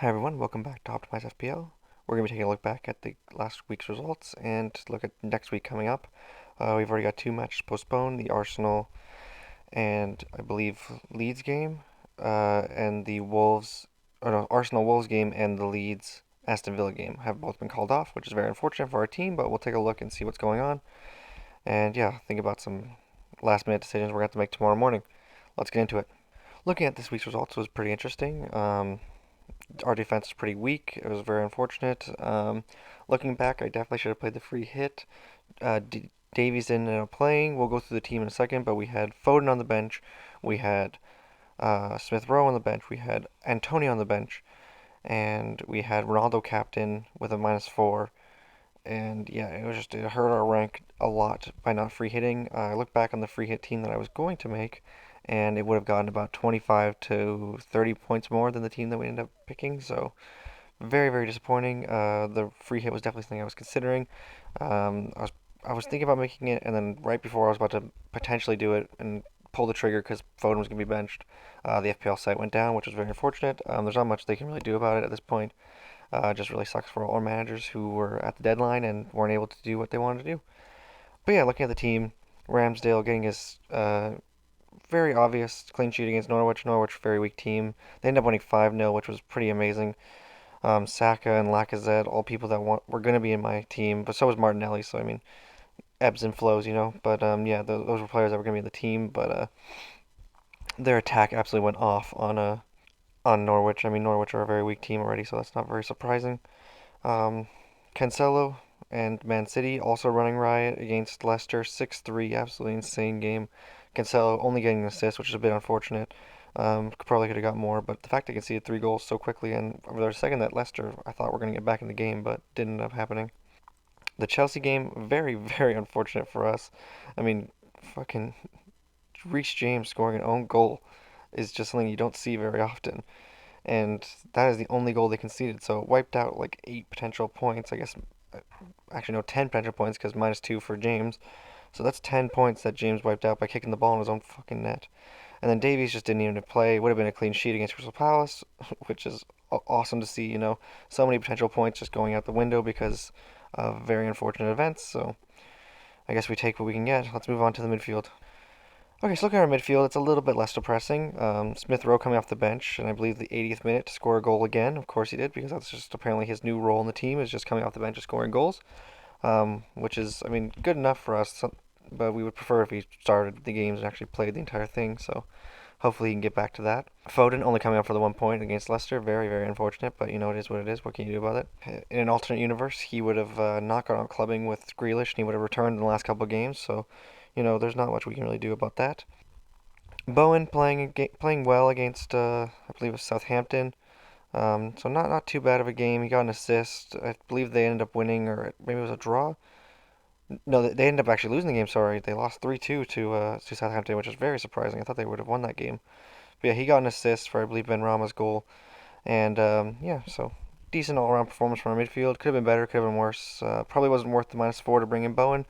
Hi everyone, welcome back to Optimize FPL. We're going to be taking a look back at the last week's results and look at next week coming up. We've already got two matches postponed, the Arsenal and I believe Leeds game, and the Arsenal Wolves game and the Leeds Aston Villa game have both been called off, which is very unfortunate for our team, but we'll take a look and see what's going on. And yeah, think about some last minute decisions we're going to have to make tomorrow morning. Let's get into it. Looking at this week's results was pretty interesting. Our defense is pretty weak. It was very unfortunate. Looking back, I definitely should have played the free hit. Davies didn't end up playing. We'll go through the team in a second, but we had Foden on the bench. We had Smith Rowe on the bench. We had Antonio on the bench. And we had Ronaldo captain with a -4. And yeah, it hurt our rank a lot by not free hitting. I look back on the free hit team that I was going to make, and it would have gotten about 25 to 30 points more than the team that we ended up picking. So very, very disappointing. The free hit was definitely something I was considering. I was thinking about making it, and then right before I was about to potentially do it and pull the trigger because Foden was going to be benched, the FPL site went down, which was very unfortunate. There's not much they can really do about it at this point. It just really sucks for all our managers who were at the deadline and weren't able to do what they wanted to do. But yeah, looking at the team, Ramsdale getting his very obvious clean sheet against Norwich. Norwich, very weak team. They ended up winning 5-0, which was pretty amazing. Saka and Lacazette, all people that were going to be in my team, but so was Martinelli. So I mean, ebbs and flows, you know. But yeah, those were players that were going to be in the team. But their attack absolutely went off on Norwich. I mean, Norwich are a very weak team already, so that's not very surprising. Um, Cancelo and Man City also running riot against Leicester, 6-3, absolutely insane game. Cancelo only getting an assist, which is a bit unfortunate. Probably could have got more, but the fact they conceded 3 goals so quickly, and over the second that Leicester, I thought were going to get back in the game, but didn't end up happening. The Chelsea game, very, very unfortunate for us. I mean, fucking Reece James scoring an own goal is just something you don't see very often. And that is the only goal they conceded. So it wiped out like 8 potential points. I guess, actually, no, 10 potential points because -2 for James. So that's 10 points that James wiped out by kicking the ball in his own fucking net. And then Davies just didn't even play. It would have been a clean sheet against Crystal Palace, which is awesome to see. So many potential points just going out the window because of very unfortunate events. So I guess we take what we can get. Let's move on to the midfield. Okay, so looking at our midfield, it's a little bit less depressing. Smith Rowe coming off the bench, and I believe the 80th minute to score a goal again. Of course he did, because that's just apparently his new role in the team is just coming off the bench and scoring goals, which is, I mean, good enough for us. But we would prefer if he started the games and actually played the entire thing. So hopefully he can get back to that. Foden only coming up for the 1 point against Leicester, very, very unfortunate. But it is what it is. What can you do about it? In an alternate universe, he would have not gone out clubbing with Grealish, and he would have returned in the last couple of games. So there's not much we can really do about that. Bowen playing well against I believe it was Southampton. So not too bad of a game. He got an assist. I believe they ended up winning, or maybe it was a draw. No, they ended up actually losing the game. Sorry, they lost 3-2 to Southampton, which is very surprising. I thought they would have won that game. But yeah, he got an assist for I believe Ben Rama's goal, and yeah, so decent all-around performance from our midfield. Could have been better, could have been worse. Probably wasn't worth the -4 to bring in Bowen.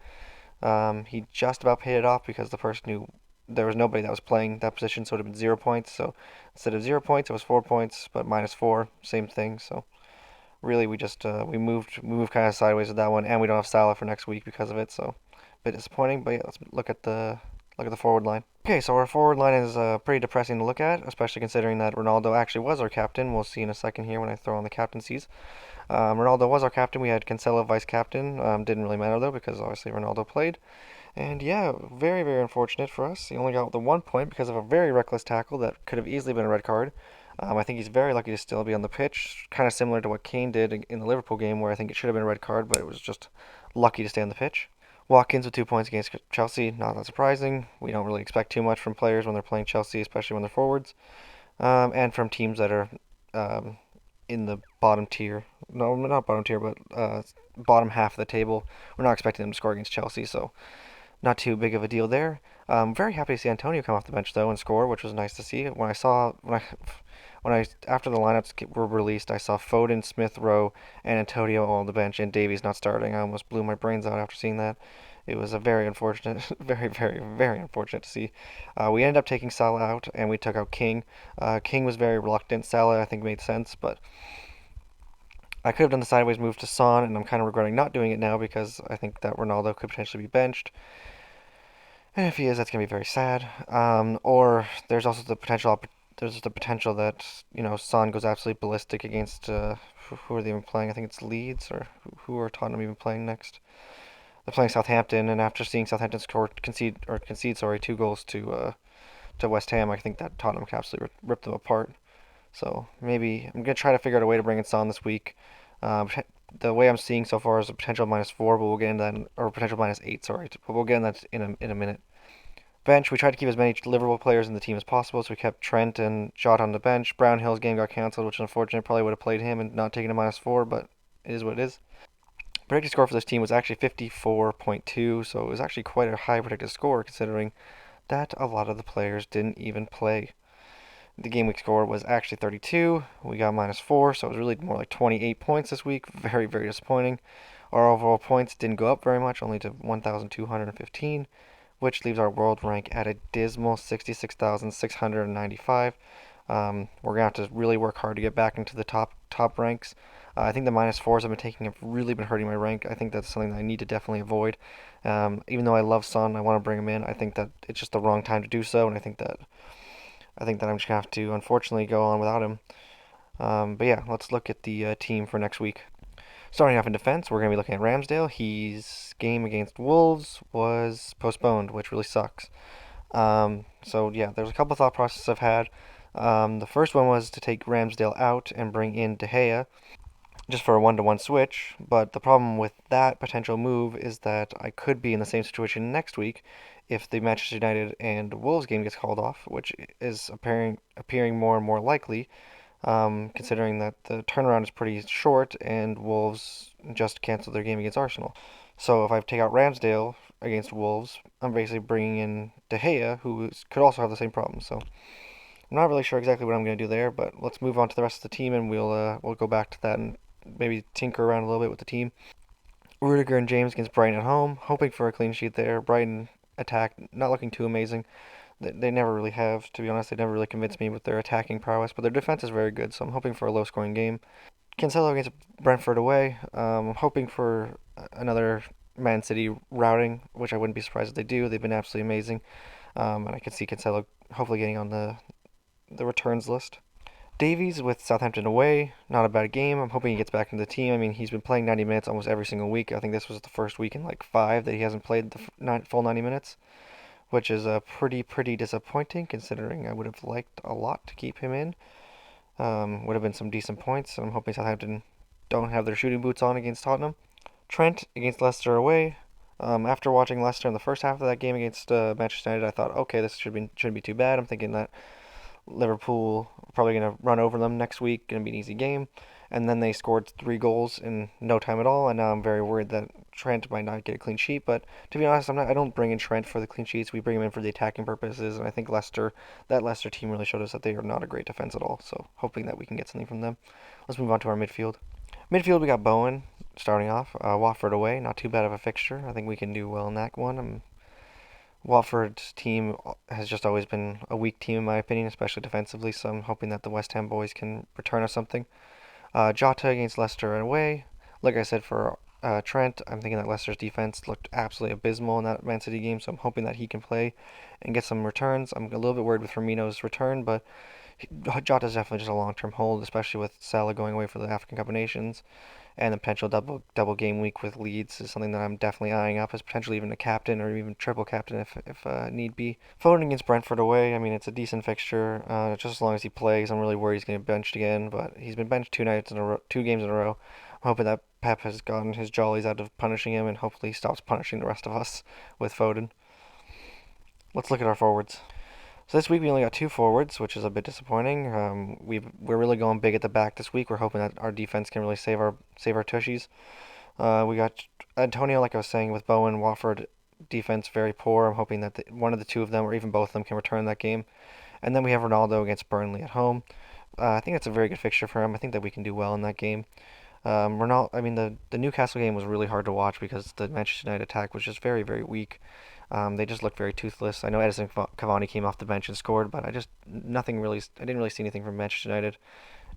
He just about paid it off because the person who there was nobody that was playing that position, so it would have been 0 points. So instead of 0 points, it was 4 points, but -4, same thing. So really, we moved kind of sideways with that one, and we don't have Salah for next week because of it. So a bit disappointing. But yeah, let's look at the forward line. Okay, so our forward line is pretty depressing to look at, especially considering that Ronaldo actually was our captain. We'll see in a second here when I throw on the captaincies. Ronaldo was our captain. We had Cancelo vice captain. Didn't really matter though because obviously Ronaldo played. And yeah, very, very unfortunate for us. He only got the 1 point because of a very reckless tackle that could have easily been a red card. I think he's very lucky to still be on the pitch, kind of similar to what Kane did in the Liverpool game, where I think it should have been a red card, but it was just lucky to stay on the pitch. Watkins with 2 points against Chelsea, not that surprising. We don't really expect too much from players when they're playing Chelsea, especially when they're forwards, and from teams that are um, in the bottom tier. No, not bottom tier, but bottom half of the table. We're not expecting them to score against Chelsea, so not too big of a deal there. Very happy to see Antonio come off the bench though and score, which was nice to see. When I after the lineups were released, I saw Foden, Smith Rowe, and Antonio all on the bench, and Davies not starting. I almost blew my brains out after seeing that. It was a very unfortunate, very unfortunate to see. We ended up taking Salah out, and we took out King. King was very reluctant. Salah, I think, made sense, but I could have done the sideways move to Son, and I'm kind of regretting not doing it now because I think that Ronaldo could potentially be benched. And if he is, that's gonna be very sad. Or there's also the potential that Son goes absolutely ballistic against who are they even playing? I think it's Leeds, or who are Tottenham even playing next? They're playing Southampton, and after seeing Southampton concede, sorry, 2 goals to West Ham, I think that Tottenham can absolutely rip them apart. So maybe I'm gonna try to figure out a way to bring in Son this week. The way I'm seeing so far is a potential -4, but we'll get into that, or potential -8, sorry. But we'll get into that in a minute. Bench, we tried to keep as many Liverpool players in the team as possible, so we kept Trent and Jota on the bench. Brownhill's game got cancelled, which is unfortunate. Probably would have played him and not taken a -4, but it is what it is. Predicted score for this team was actually 54.2, so it was actually quite a high predicted score considering that a lot of the players didn't even play. The game week score was actually 32. We got -4, so it was really more like 28 points this week. Very, very disappointing. Our overall points didn't go up very much, only to 1,215, which leaves our world rank at a dismal 66,695. We're gonna have to really work hard to get back into the top ranks. I think the -4s I've been taking have really been hurting my rank. I think that's something that I need to definitely avoid. Even though I love Son, I want to bring him in. I think that it's just the wrong time to do so, and I think that I'm just gonna have to unfortunately go on without him. But yeah, let's look at the team for next week. Starting off in defense, we're gonna be looking at Ramsdale. His game against Wolves was postponed, which really sucks. So yeah, there's a couple thought processes I've had. The first one was to take Ramsdale out and bring in De Gea just for a one-to-one switch. But the problem with that potential move is that I could be in the same situation next week if the Manchester United and Wolves game gets called off, which is appearing more and more likely, considering that the turnaround is pretty short and Wolves just canceled their game against Arsenal. So if I take out Ramsdale against Wolves, I'm basically bringing in De Gea, who could also have the same problem. So I'm not really sure exactly what I'm going to do there, but let's move on to the rest of the team, and we'll go back to that and maybe tinker around a little bit with the team. Rudiger and James against Brighton at home, hoping for a clean sheet there. Brighton attack not looking too amazing. They never really have, to be honest. They never really convinced me with their attacking prowess, but their defense is very good, so I'm hoping for a low-scoring game. Cancelo against Brentford away. I'm hoping for another Man City routing, which I wouldn't be surprised if they do. They've been absolutely amazing, and I can see Cancelo hopefully getting on the returns list. Davies with Southampton away, not a bad game. I'm hoping he gets back into the team. I mean, he's been playing 90 minutes almost every single week. I think this was the first week in like 5 that he hasn't played the full 90 minutes, which is pretty disappointing considering I would have liked a lot to keep him in. Would have been some decent points. I'm hoping Southampton don't have their shooting boots on against Tottenham. Trent against Leicester away. After watching Leicester in the first half of that game against Manchester United, I thought, okay, this shouldn't be too bad. I'm thinking that Liverpool probably going to run over them next week, going to be an easy game. And then they scored 3 goals in no time at all, and now I'm very worried that Trent might not get a clean sheet. But to be honest, I don't bring in Trent for the clean sheets. We bring him in for the attacking purposes, and I think that Leicester team really showed us that they are not a great defense at all. So hoping that we can get something from them. Let's move on to our midfield. Midfield, we got Bowen starting off. Watford away, not too bad of a fixture. I think we can do well in that one. Watford's team has just always been a weak team in my opinion, especially defensively. So I'm hoping that the West Ham boys can return us something. Jota against Leicester away. Like I said for Trent, I'm thinking that Leicester's defense looked absolutely abysmal in that Man City game, so I'm hoping that he can play and get some returns. I'm a little bit worried with Firmino's return, but Jota's definitely just a long-term hold, especially with Salah going away for the African Cup of Nations, and the potential double game week with Leeds is something that I'm definitely eyeing up as potentially even a captain or even triple captain if need be. Foden against Brentford away, I mean it's a decent fixture. Just as long as he plays, I'm really worried he's going to be benched again, but he's been benched 2 games in a row. I'm hoping that Pep has gotten his jollies out of punishing him and hopefully stops punishing the rest of us with Foden. Let's look at our forwards. So this week we only got 2 forwards, which is a bit disappointing. We're really going big at the back this week. We're hoping that our defense can really save our tushies. We got Antonio, like I was saying, with Bowen. Watford defense very poor. I'm hoping that one of the two of them, or even both of them, can return that game. And then we have Ronaldo against Burnley at home. I think that's a very good fixture for him. I think that we can do well in that game. Ronaldo, I mean, the Newcastle game was really hard to watch because the Manchester United attack was just very, very weak. They just looked very toothless. I know Edison Cavani came off the bench and scored, but I didn't really see anything from Manchester United,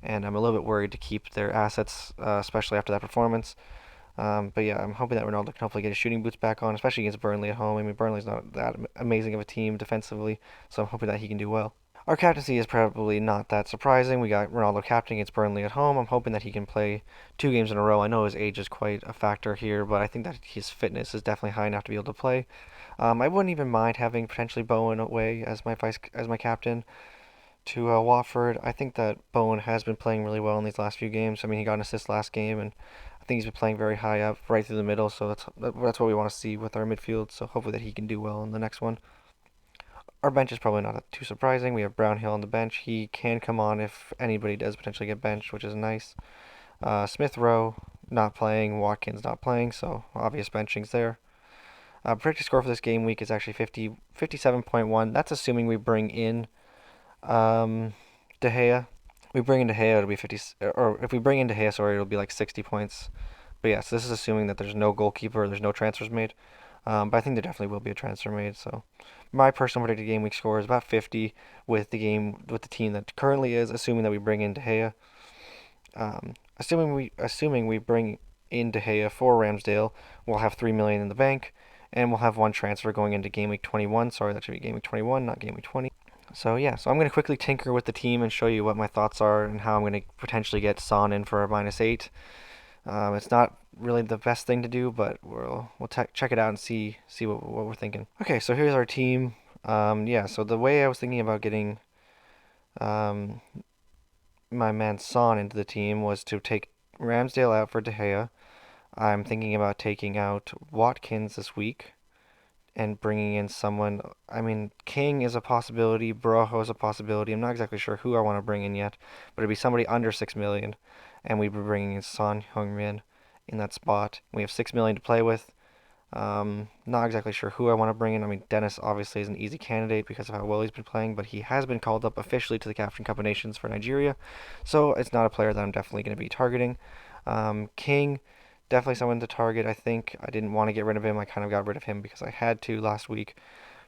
and I'm a little bit worried to keep their assets, especially after that performance. But yeah, I'm hoping that Ronaldo can hopefully get his shooting boots back on, especially against Burnley at home. I mean, Burnley's not that amazing of a team defensively, so I'm hoping that he can do well. Our captaincy is probably not that surprising. We got Ronaldo captaining against Burnley at home. I'm hoping that he can play 2 games in a row. I know his age is quite a factor here, but I think that his fitness is definitely high enough to be able to play. I wouldn't even mind having potentially Bowen away as my captain to Watford. I think that Bowen has been playing really well in these last few games. I mean, he got an assist last game, and I think he's been playing very high up, right through the middle. So that's what we want to see with our midfield. So hopefully that he can do well in the next one. Our bench is probably not too surprising. We have Brownhill on the bench. He can come on if anybody does potentially get benched, which is nice. Smith Rowe not playing, Watkins not playing, so obvious benchings there. Predicted score for this game week is actually 57.1. That's assuming we bring in De Gea. We bring in De Gea, it'll be 50, or if we bring in De Gea, sorry, it'll be like 60 points. But yeah, so this is assuming that there's no goalkeeper, there's no transfers made. But I think there definitely will be a transfer made. So my personal predicted game week score is about 50 with the team that currently is, assuming that we bring in De Gea. Assuming we bring in De Gea for Ramsdale, we'll have 3 million in the bank, and we'll have one transfer going into game week 21. Sorry, that should be game week 21, not game week 20. So yeah, so I'm going to quickly tinker with the team and show you what my thoughts are and how I'm going to potentially get Son in for a -8. It's not really the best thing to do, but check it out and see what we're thinking. Okay, so here's our team. Yeah, so the way I was thinking about getting um, my man Son into the team was to take Ramsdale out for De Gea. I'm thinking about taking out Watkins this week and bringing in someone. I mean, King is a possibility, Brojo is a possibility. I'm not exactly sure who I want to bring in yet, but it'd be somebody under 6 million, and we'd be bringing in Son Heung-min in that spot. We have 6 million to play with. Not exactly sure who I want to bring in. I mean, Dennis obviously is an easy candidate because of how well he's been playing, but he has been called up officially to the Captain Cup of Nations for Nigeria, so it's not a player that I'm definitely going to be targeting. King, definitely someone to target. I think I didn't want to get rid of him. I kind of got rid of him because I had to last week,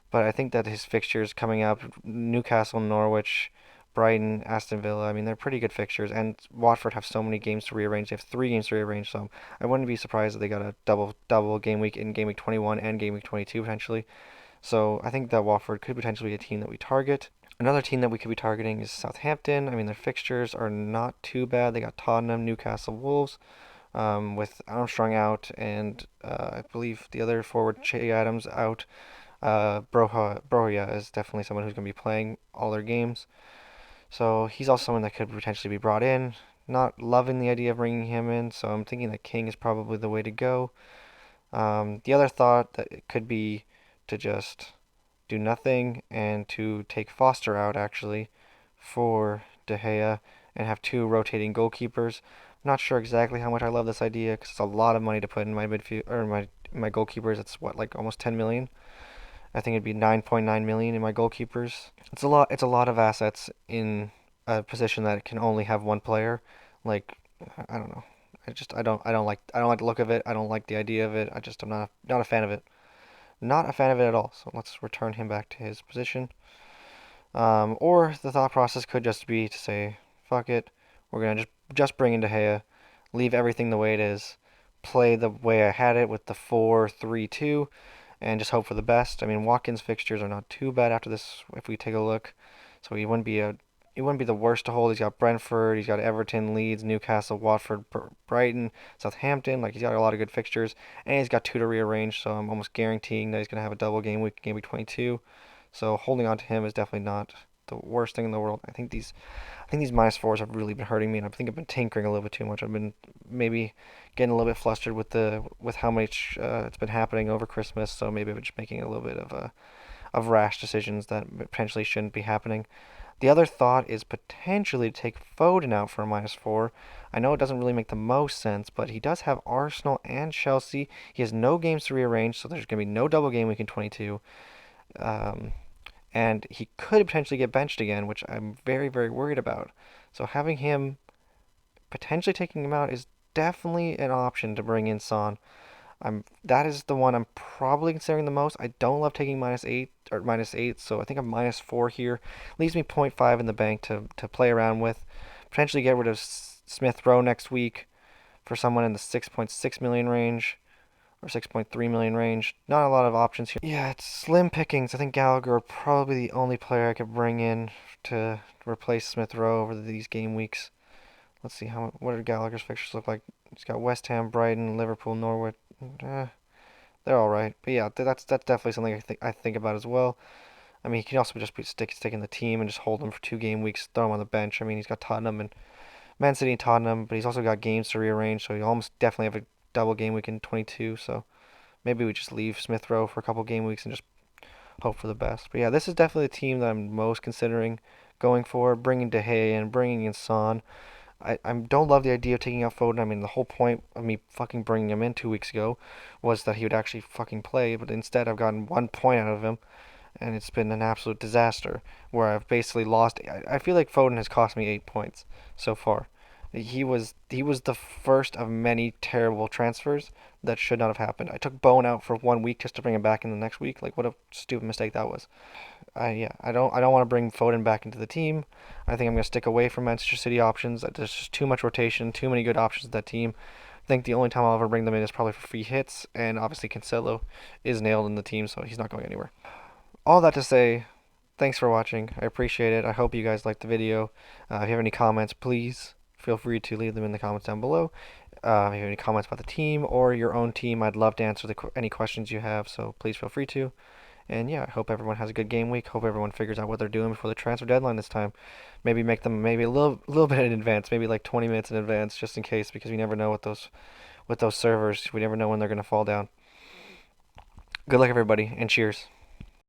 but I think that his fixtures coming up, Newcastle, Norwich, Brighton, Aston Villa, I mean, they're pretty good fixtures. And Watford have so many games to rearrange. They have 3 games to rearrange, so I wouldn't be surprised if they got a double game week in game week 21 and game week 22 potentially. So I think that Watford could potentially be a team that we target. Another team that we could be targeting is Southampton. I mean, their fixtures are not too bad. They got Tottenham, Newcastle, Wolves, with Armstrong out, and I believe the other forward, Che Adams, out. Broja is definitely someone who's going to be playing all their games. So he's also someone that could potentially be brought in. Not loving the idea of bringing him in, so I'm thinking that King is probably the way to go. The other thought that it could be to just do nothing and to take Foster out actually for De Gea and have 2 rotating goalkeepers. I'm not sure exactly how much I love this idea because it's a lot of money to put in my midfield or my goalkeepers. It's what, like almost 10 million. I think it'd be 9.9 million in my goalkeepers. It's a lot. It's a lot of assets in a position that can only have one player. Like, I don't know. I don't like the look of it. I don't like the idea of it. I'm not a fan of it. Not a fan of it at all. So let's return him back to his position. Or the thought process could just be to say, fuck it. We're gonna just bring in De Gea, leave everything the way it is, play the way I had it with the 4-3-2, and just hope for the best. I mean, Watkins' fixtures are not too bad after this if we take a look. So he wouldn't be the worst to hold. He's got Brentford, he's got Everton, Leeds, Newcastle, Watford, Brighton, Southampton. Like he's got a lot of good fixtures, and he's got 2 to rearrange. So I'm almost guaranteeing that he's gonna have a double game week 22. So holding on to him is definitely not the worst thing in the world. I think these -4s have really been hurting me, and I think I've been tinkering a little bit too much. I've been maybe getting a little bit flustered with how much it's been happening over Christmas. So maybe I'm just making a little bit of rash decisions that potentially shouldn't be happening. The other thought is potentially to take Foden out for a -4. I know it doesn't really make the most sense, but he does have Arsenal and Chelsea. He has no games to rearrange, so there's going to be no double game week in 22. Um, and he could potentially get benched again, which I'm very, very worried about. So having him, potentially taking him out, is definitely an option to bring in Son. That is the one I'm probably considering the most. I don't love taking -8 or -8, so I think I'm -4 here. Leaves me point 0.5 in the bank to play around with. Potentially get rid of Smith Rowe next week for someone in the 6.6 million range or 6.3 million range. Not a lot of options here. Yeah, it's slim pickings. I think Gallagher are probably the only player I could bring in to replace Smith Rowe over these game weeks. Let's see what do Gallagher's fixtures look like. He's got West Ham, Brighton, Liverpool, Norwich. Eh, they're all right, but yeah, that's definitely something I think about as well. I mean, he can also just be sticking the team and just hold him for 2 game weeks, throw him on the bench. I mean, he's got Tottenham and Man City and Tottenham, but he's also got games to rearrange, so he almost definitely have a double game week in 22. So maybe we just leave Smith Rowe for a couple game weeks and just hope for the best. But yeah, this is definitely the team that I'm most considering going for, bringing De Gea in, bringing in Son. I don't love the idea of taking out Foden. I mean, the whole point of me fucking bringing him in 2 weeks ago was that he would actually fucking play, but instead I've gotten 1 point out of him, and it's been an absolute disaster where I've basically lost. I feel like Foden has cost me 8 points so far. He was the first of many terrible transfers that should not have happened. I took Bowen out for 1 week just to bring him back in the next week. Like what a stupid mistake that was. I don't want to bring Foden back into the team. I think I'm going to stick away from Manchester City options. There's just too much rotation, too many good options in that team. I think the only time I'll ever bring them in is probably for free hits, and obviously Cancelo is nailed in the team, so he's not going anywhere. All that to say, thanks for watching. I appreciate it. I hope you guys liked the video. If you have any comments, please feel free to leave them in the comments down below. If you have any comments about the team or your own team, I'd love to answer any questions you have, so please feel free to. And yeah, I hope everyone has a good game week. Hope everyone figures out what they're doing before the transfer deadline this time. Maybe make them maybe a little bit in advance, maybe like 20 minutes in advance, just in case, because we never know with those servers. We never know when they're gonna fall down. Good luck, everybody, and cheers.